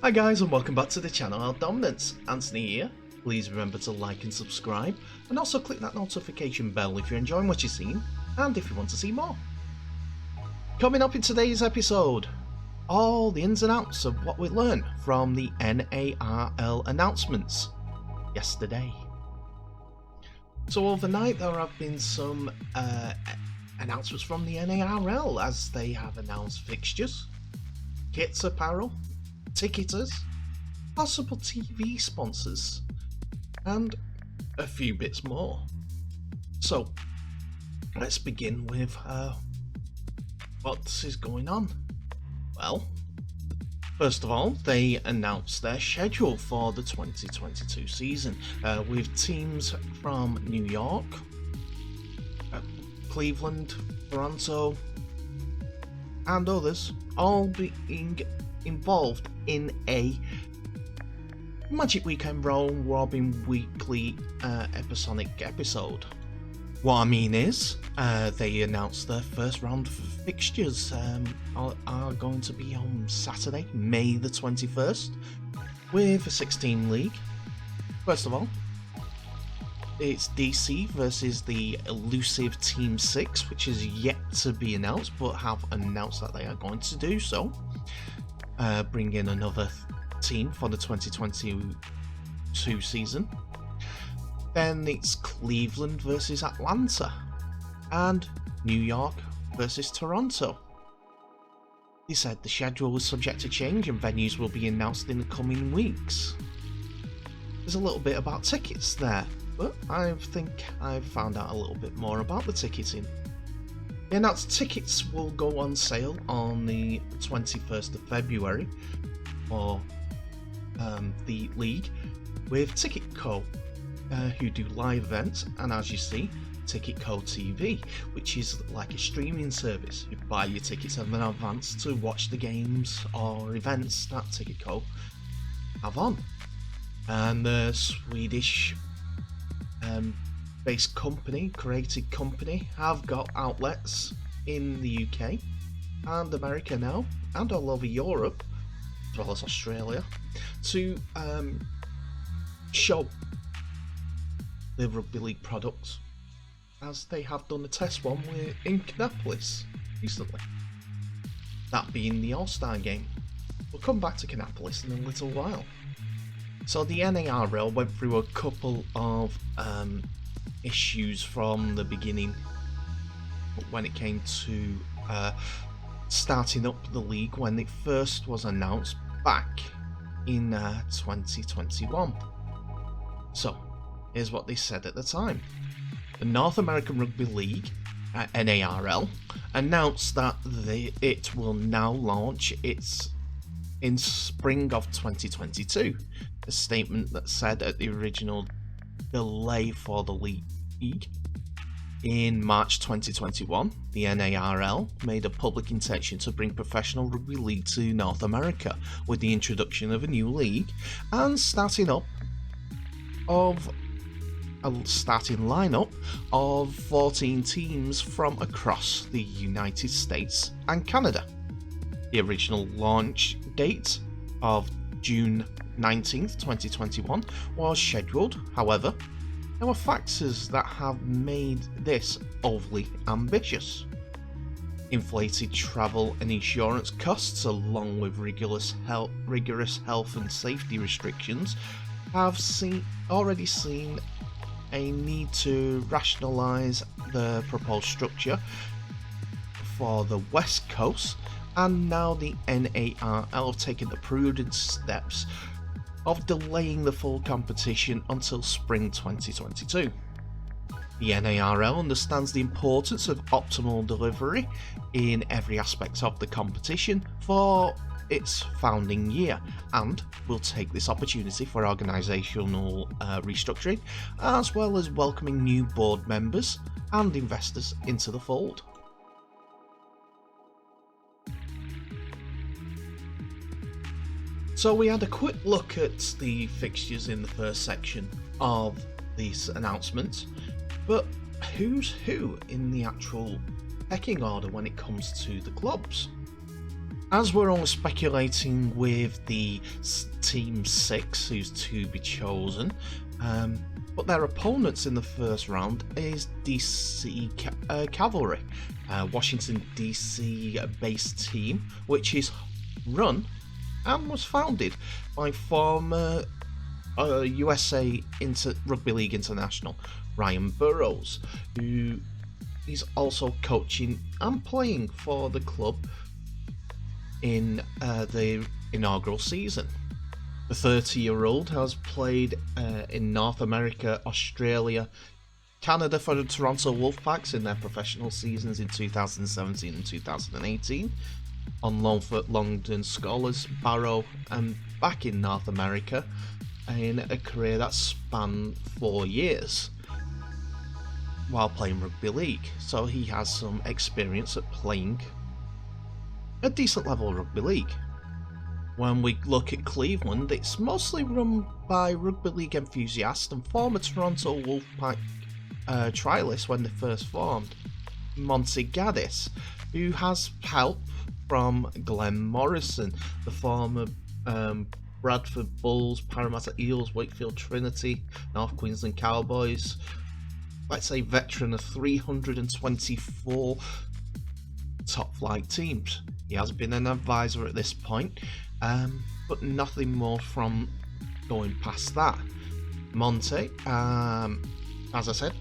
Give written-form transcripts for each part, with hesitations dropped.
Hi guys and welcome back to the channel. Our Dominance, Anthony here. Please remember to like and subscribe, and also click that notification bell if you're enjoying what you're seeing and if you want to see more. Coming up in today's episode, all the ins and outs of what we learned from the NARL announcements yesterday. So overnight there have been some announcements from the NARL as they have announced fixtures, kits, apparel, ticketers, possible TV sponsors, and a few bits more. So let's begin with what is going on. Well, first of all, they announced their schedule for the 2022 season with teams from New York, Cleveland, Toronto, and others all being involved in a Magic Weekend Round Robin weekly episodic episode. What I mean is, they announced their first round of fixtures are going to be on Saturday, May the 21st, with a 16 league. First of all, it's DC versus the elusive Team 6, which is yet to be announced, but have announced that they are going to do so. Bring in another team for the 2022 season. Then it's Cleveland versus Atlanta and New York versus Toronto. They said the schedule was subject to change and venues will be announced in the coming weeks. There's a little bit about tickets there, but I think I've found out a little bit more about the ticketing. The announced tickets will go on sale on the 21st of February for the league with Ticket Co, who do live events, and as you see, Ticket Co TV, which is like a streaming service. You buy your tickets in advance to watch the games or events that Ticket Co have on. And the Swedish based company, created company, have got outlets in the UK and America now, and all over Europe, as well as Australia, to show the rugby league products, as they have done a test one in Canapolis recently, that being the All-Star game. We'll come back to Canapolis in a little while. So the NARL went through a couple of issues from the beginning when it came to starting up the league when it first was announced back in 2021. So here's what they said at the time. The North American Rugby League, NARL, announced that it will now launch in spring of 2022. A statement that said at the original delay for the league in March 2021, the NARL made a public intention to bring professional rugby league to North America with the introduction of a new league and starting lineup of 14 teams from across the United States and Canada. The original launch date of June 19th, 2021 was scheduled. However, there were factors that have made this overly ambitious. Inflated travel and insurance costs, along with rigorous health and safety restrictions, have already seen a need to rationalise the proposed structure for the West Coast, and now the NARL have taken the prudent steps of delaying the full competition until spring 2022. The NARL understands the importance of optimal delivery in every aspect of the competition for its founding year, and will take this opportunity for organisational restructuring, as well as welcoming new board members and investors into the fold. So we had a quick look at the fixtures in the first section of these announcements, but who's who in the actual pecking order when it comes to the clubs? As we're all speculating with the Team 6 who's to be chosen, but their opponents in the first round is DC Cavalry, Washington DC based team, which is run and was founded by former USA Rugby League International Ryan Burrows, who is also coaching and playing for the club in the inaugural season. The 30-year-old has played in North America, Australia, Canada for the Toronto Wolfpacks in their professional seasons in 2017 and 2018, on loan for London Scholars, Barrow, and back in North America in a career that spanned 4 years while playing rugby league. So he has some experience at playing a decent level of rugby league. When we look at Cleveland, it's mostly run by rugby league enthusiast and former Toronto Wolfpack trialist when they first formed, Monty Gaddis, who has help from Glenn Morrison, the former Bradford Bulls, Parramatta Eels, Wakefield Trinity, North Queensland Cowboys, let's say veteran of 324 top flight teams. He has been an advisor at this point, but nothing more from going past that. Monte, as I said,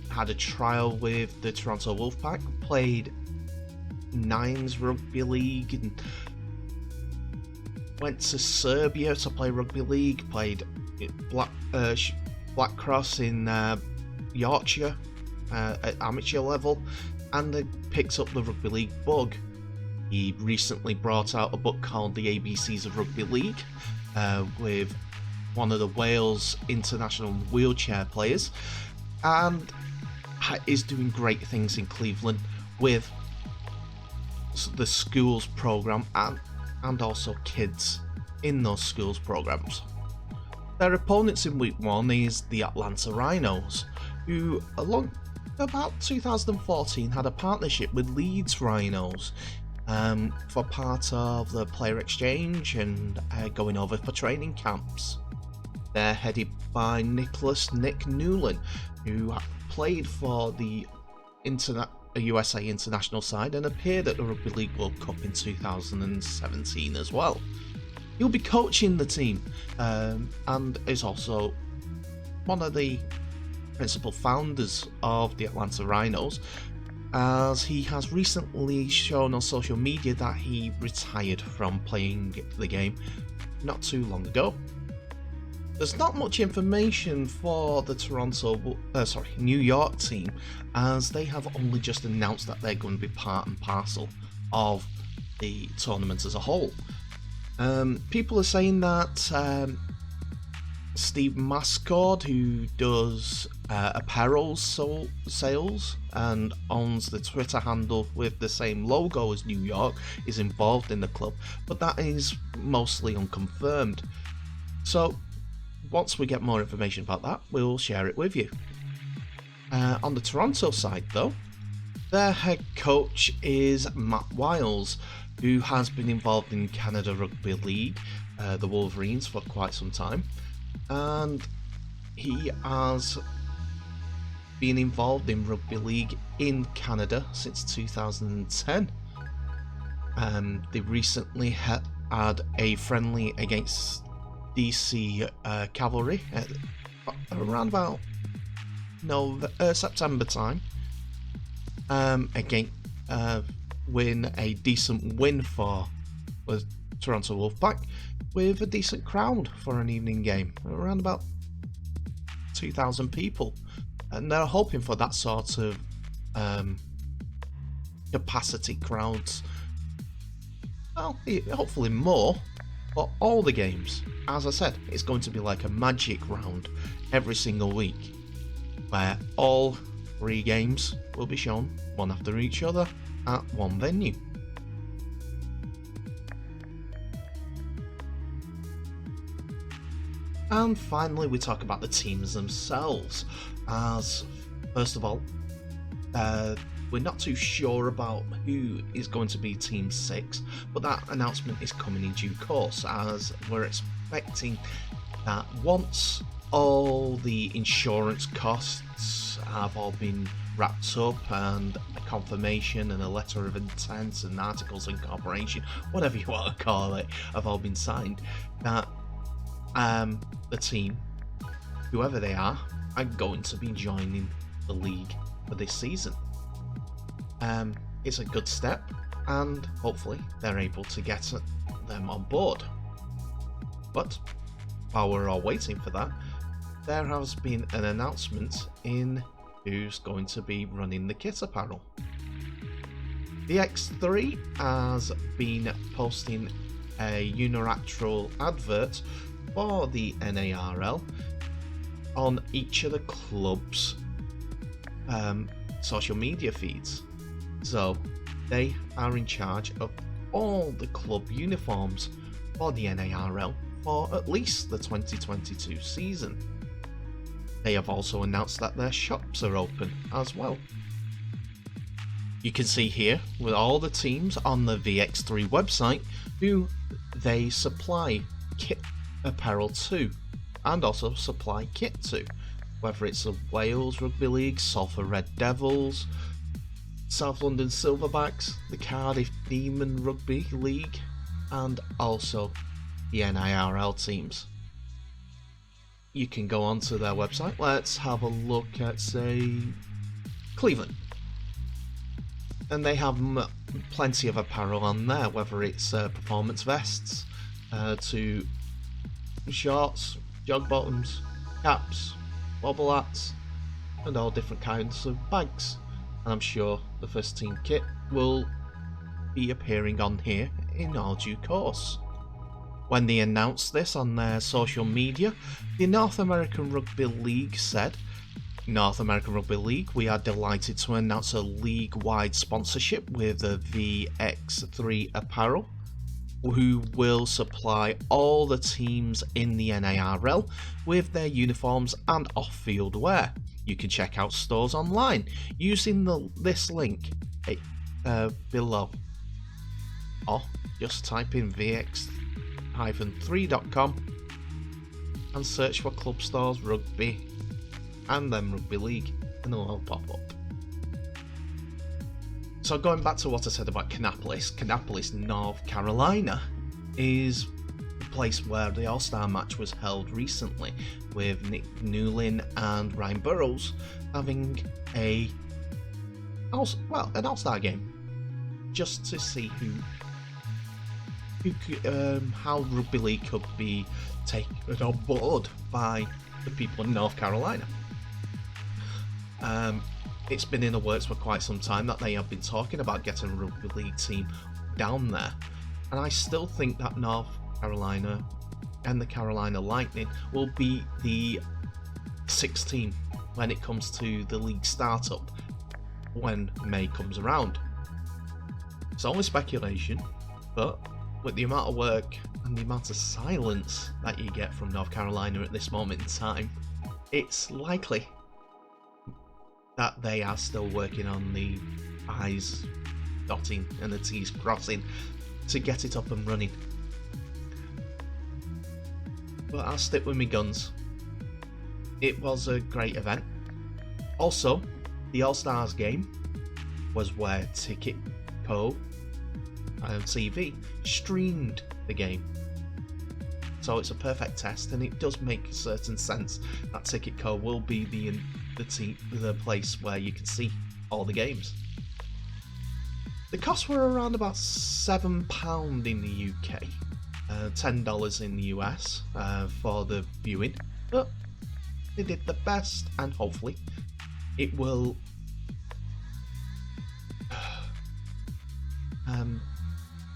had a trial with the Toronto Wolfpack, played Nines Rugby League, and went to Serbia to play rugby league, played Black Cross in Yorkshire at amateur level, and then picked up the rugby league bug. He recently brought out a book called The ABCs of Rugby League with one of the Wales international wheelchair players, and is doing great things in Cleveland with the schools program and also kids in those schools programs. Their opponents in week 1 is the Atlanta Rhinos, who along about 2014 had a partnership with Leeds Rhinos for part of the player exchange and going over for training camps. They're headed by Nick Newland, who played for the USA international side and appeared at the Rugby League World Cup in 2017 as well. He'll be coaching the team and is also one of the principal founders of the Atlanta Rhinos, as he has recently shown on social media that he retired from playing the game not too long ago. There's not much information for the New York team, as they have only just announced that they're going to be part and parcel of the tournament as a whole. People are saying that Steve Mascord, who does apparel sales and owns the Twitter handle with the same logo as New York, is involved in the club, but that is mostly unconfirmed. So once we get more information about that, we'll share it with you. On the Toronto side though, their head coach is Matt Wiles, who has been involved in Canada Rugby League, the Wolverines, for quite some time, and he has been involved in rugby league in Canada since 2010. They recently had a friendly against DC Cavalry at around about September time. Again, win a decent win for the Toronto Wolfpack with a decent crowd for an evening game, around about 2,000 people, and they're hoping for that sort of capacity crowds. Well, hopefully more for all the games. As I said, it's going to be like a magic round every single week, where all 3 games will be shown one after each other at one venue. And finally, we talk about the teams themselves, as first of all, We're not too sure about who is going to be Team 6, but that announcement is coming in due course, as we're expecting that once all the insurance costs have all been wrapped up and a confirmation and a letter of intent and articles of incorporation, whatever you want to call it, have all been signed, that the team, whoever they are going to be joining the league for this season. It's a good step, and hopefully they're able to get them on board. But while we're all waiting for that, there has been an announcement in who's going to be running the kit apparel. The X3 has been posting a unilateral advert for the NARL on each of the club's social media feeds. So they are in charge of all the club uniforms for the NARL for at least the 2022 season. They have also announced that their shops are open as well. You can see here with all the teams on the VX3 website who they supply kit apparel to, and also supply kit to, whether it's the Wales Rugby League, Salford Red Devils, South London Silverbacks, the Cardiff Demon Rugby League, and also the NIRL teams. You can go onto their website. Let's have a look at, say, Cleveland. And they have plenty of apparel on there, whether it's performance vests, to shorts, jog bottoms, caps, bobble hats, and all different kinds of bags. And I'm sure the first team kit will be appearing on here in all due course. When they announced this on their social media, the North American Rugby League said, North American Rugby League, we are delighted to announce a league-wide sponsorship with the VX3 apparel, who will supply all the teams in the NARL with their uniforms and off-field wear. You can check out stores online using this link below, or just type in VX3.com and search for Club Stores Rugby and then Rugby League, and they'll all pop up. So going back to what I said about Kannapolis, North Carolina is the place where the All-Star match was held recently, with Nick Newlin and Ryan Burrows having an All-Star game, just to see how Rugby League could be taken on board by the people in North Carolina. It's been in the works for quite some time that they have been talking about getting a Rugby League team down there, and I still think that North Carolina and the Carolina Lightning will be the 6th team when it comes to the league startup when May comes around. It's only speculation, but with the amount of work and the amount of silence that you get from North Carolina at this moment in time, it's likely that they are still working on the I's dotting and the T's crossing to get it up and running. But I'll stick with my guns. It was a great event. Also, the All-Stars game was where Ticket Co. TV streamed the game. So it's a perfect test, and it does make a certain sense that Ticket Co. will be the place where you can see all the games. The costs were around about £7 in the UK, $10 in the US for the viewing, but they did the best, and hopefully it will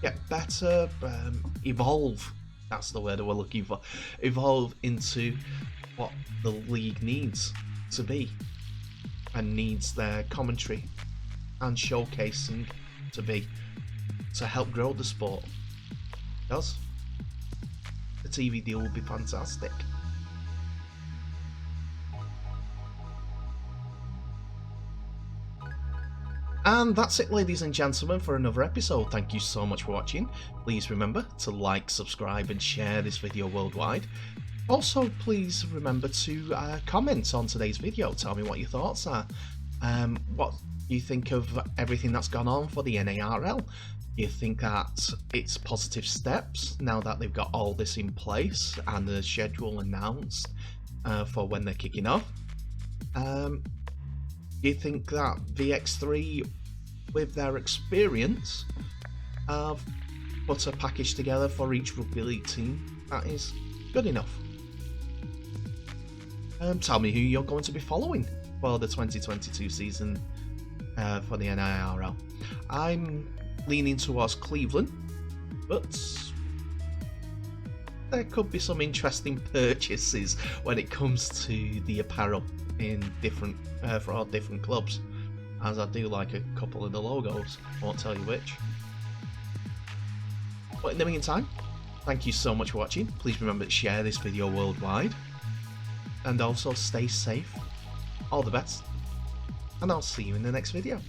get better, evolve. That's the word we're looking for. Evolve into what the league needs to be, and needs their commentary and showcasing to be, to help grow the sport. Because the TV deal will be fantastic. And that's it, ladies and gentlemen, for another episode. Thank you so much for watching. Please remember to like, subscribe and share this video worldwide. Also, please remember to comment on today's video. Tell me what your thoughts are. What you think of everything that's gone on for the NARL. Do you think that it's positive steps now that they've got all this in place and the schedule announced for when they're kicking off? Do you think that VX3, with their experience, have put a package together for each rugby league team that is good enough? Tell me who you're going to be following for the 2022 season for the NARL. I'm leaning towards Cleveland, but there could be some interesting purchases when it comes to the apparel in different for all different clubs, as I do like a couple of the logos. I won't tell you which. But in the meantime, thank you so much for watching. Please remember to share this video worldwide, and also stay safe. All the best, and I'll see you in the next video.